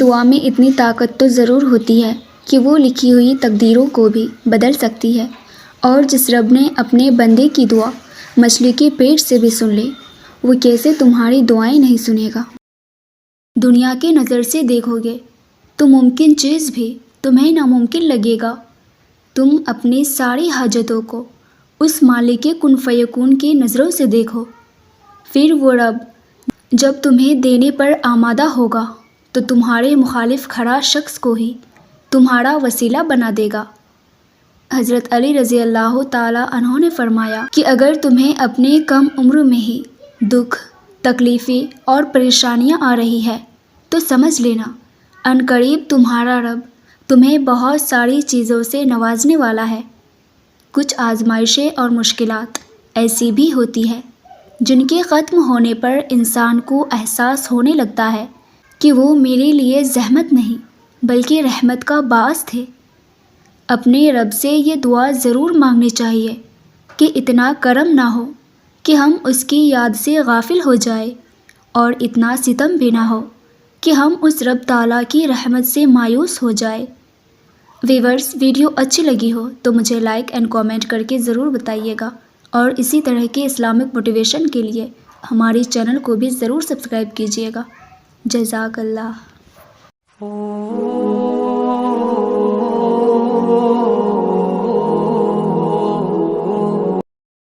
دعا میں اتنی طاقت تو ضرور ہوتی ہے کہ وہ لکھی ہوئی تقدیروں کو بھی بدل سکتی ہے، اور جس رب نے اپنے بندے کی دعا مچھلی کے پیٹ سے بھی سن لی، وہ کیسے تمہاری دعائیں نہیں سنے گا؟ دنیا کے نظر سے دیکھو گے تو ممکن چیز بھی تمہیں ناممکن لگے گا۔ تم اپنی ساری حاجتوں کو اس مالک کن فیکون کی نظروں سے دیکھو، پھر وہ رب جب تمہیں دینے پر آمادہ ہوگا تو تمہارے مخالف کھڑا شخص کو ہی تمہارا وسیلہ بنا دے گا۔ حضرت علی رضی اللہ تعالیٰ عنہ نے فرمایا کہ اگر تمہیں اپنے کم عمر میں ہی دکھ، تکلیفیں اور پریشانیاں آ رہی ہے تو سمجھ لینا عنقریب تمہارا رب تمہیں بہت ساری چیزوں سے نوازنے والا ہے۔ کچھ آزمائشیں اور مشکلات ایسی بھی ہوتی ہے جن کے ختم ہونے پر انسان کو احساس ہونے لگتا ہے کہ وہ میرے لیے زحمت نہیں بلکہ رحمت کا باعث تھے۔ اپنے رب سے یہ دعا ضرور مانگنی چاہیے کہ اتنا کرم نہ ہو کہ ہم اس کی یاد سے غافل ہو جائیں، اور اتنا ستم بھی نہ ہو کہ ہم اس رب تعالیٰ کی رحمت سے مایوس ہو جائیں۔ ویورز، ویڈیو اچھی لگی ہو تو مجھے لائک اینڈ کامنٹ کر کے ضرور بتائیے گا، اور اسی طرح کے اسلامک موٹیویشن کے لیے ہماری چینل کو بھی ضرور سبسکرائب کیجیے گا۔ جزاک اللہ۔